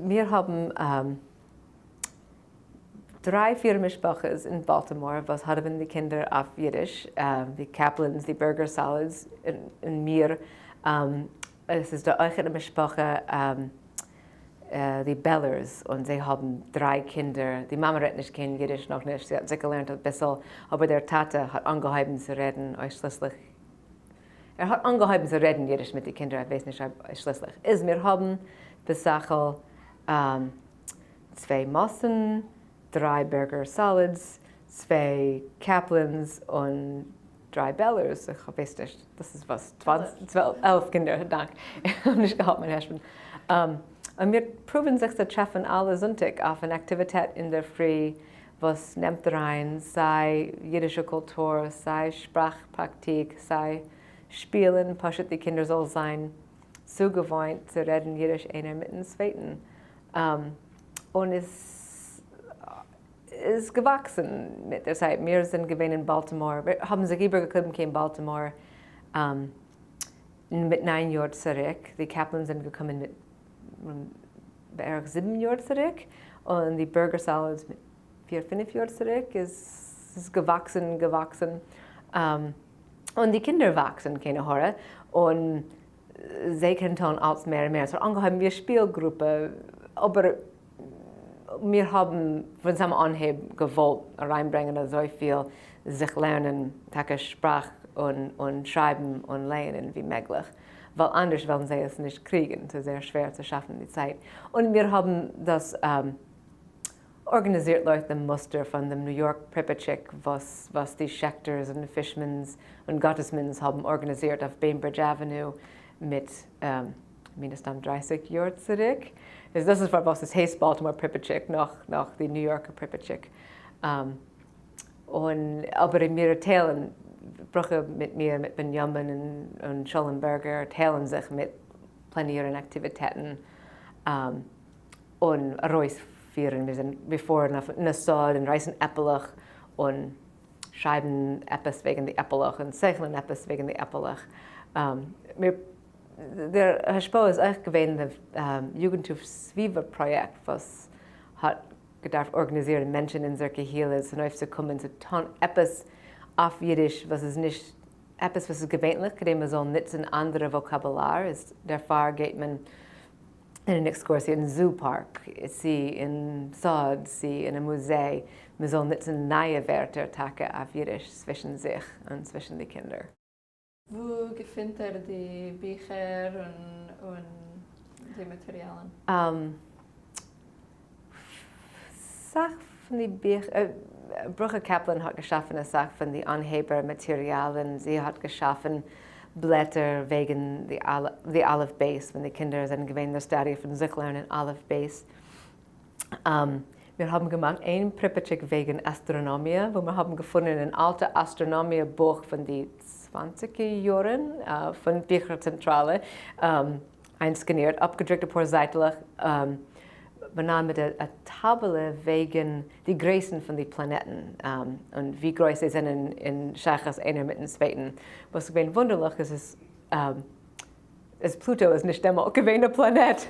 wir haben 3-4 Mischpaches in Baltimore, was hatten die Kinder auf Jiddisch, die Kaplans, die Burger Salads und mir. Es ist der eigene Mischpache, die Bellers, und sie haben 3 Kinder. Die Mama redet nicht kein Jiddisch, noch nicht, sie hat sich gelernt ein bisschen, aber der Tate hat angehoben zu reden, schließlich. Hat angehoben zu reden Jiddisch mit den Kindern, ich weiß nicht, schließlich. Wir haben Besache 2 Mossen, 3 Burger Salads, 2 Kaplans und 3 Bellers. Ich weiß nicht, das ist was, 11 Kinder, danke. Ich habe nicht gehabt, mein Husband. Und wir probieren sich zu treffen alle Sonntag auf eine Aktivität in der Früh, was nimmt rein, sei jiddische Kultur, sei Sprachpraktik, sei Spielen, passt die Kinder soll sein, so gewohnt zu reden Jiddisch einer mit dem Zweiten. Und es ist gewachsen mit der Zeit. Wir sind gewesen in Baltimore, wir haben sich übergekommen in Baltimore mit 9 Jahren zurück. Die Kaplans sind gekommen mit 7 Jahren zurück und die Burger Salads mit 4-5 Jahren zurück. Es ist gewachsen. Und die Kinder wachsen, keine Horror. Und sie können tun als mehr und mehr. So angehoben wir Spielgruppe, aber wir haben von seinem Anhieb gewollt reinbringen, so viel sich lernen, Sprache und Schreiben und Lernen wie möglich. Weil anders werden sie es nicht kriegen. Es ist sehr schwer zu schaffen, die Zeit. Und wir haben das organisiert durch dem Muster von dem New York Pripetshik, was die Schechters und Fishmans und Gottesmans haben organisiert auf Bainbridge Avenue mit mindestens 30 Jahren zurück. Das ist was es heißt Baltimore Pripetshik, nach die New Yorker Pripetshik. Aber wir teilen mit mir, mit Benjamin und Schollenberger, teilen sich mit planieren Aktivitäten und Reis führen. Wir sind bevor in der Stadt und reisen Äppelach und schreiben etwas wegen der Äppelach und zeichnen etwas wegen der Äppelach. Der Herr Spo ist auch gewesen, das Jugendhofsviva-Projekt, was hat gedacht organisieren Menschen in solche Hilles und aufzukommen zu tun etwas auf Jiddisch, was ist nicht etwas, was ist gewöhnlich, denn man soll nutzen andere Vokabular. Der Fall geht man in einen Exkurs in den Zoopark, sie in Sod, sie in einem Museum. Man soll nutzen neue Wörter auf Jiddisch zwischen sich und zwischen den Kindern. Wo findet die Bücher und die Materialien? Sach von den Büchern. Bruche Kaplan hat geschaffen eine Sache von den Anhebermaterialien. Sie hat geschaffen Blätter wegen die Aleph Base, wenn die Kinder sind gewesen, das Stadie von sich lernen Aleph Base. Wir haben gemacht ein Pripetshik wegen Astronomie, wo wir haben gefunden ein altes Astronomie-Buch von den 20er Jahren von Bücherzentrale, einscanniert, abgedruckt ein paar Seiten. Benannt mit einer Tafel wegen die Größen von den Planeten und wie groß sie sind in Schachas einer mit dem Zweiten. Was gewesen wunderlich ist, Pluto ist nicht einmal gewesen ein Planet.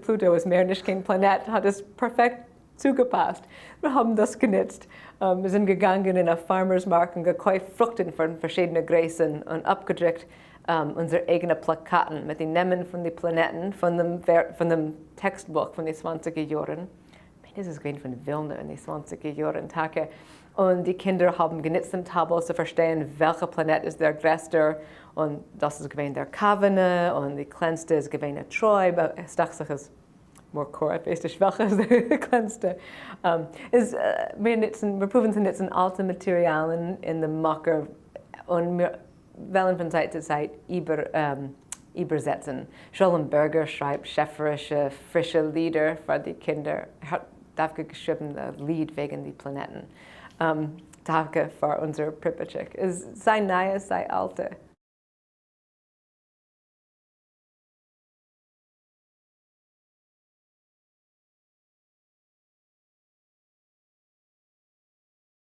Pluto ist mehr nicht kein Planet, hat es perfekt zugepasst. Wir haben das genutzt. Wir sind gegangen in einen Farmersmarkt und gekauft Früchte von verschiedenen Größen und abgedruckt unsere eigenen Plakaten mit den Namen von den Planeten, von dem Textbuch von den 20er Jahren. Das ist gewesen von Wilna in den 20er Jahren. Und die Kinder haben genutzt, den Tableau zu verstehen, welcher Planet ist der größte. Und das ist gewesen der Kavane und die kleinste ist gewesen der Troy. Ich dachte, es ist more core, ich weiß nicht, welcher ist der kleinste. Wir probieren zu nutzen alte Materialien in dem Macher und wir wollen von Zeit zu Zeit übersetzen. Schollenberger schreibt schöpferische, frische Lieder für die Kinder. Er hat dafür geschrieben ein Lied wegen den Planeten. Danke für unser Pripetshik. Es sei Neues, sei Alte.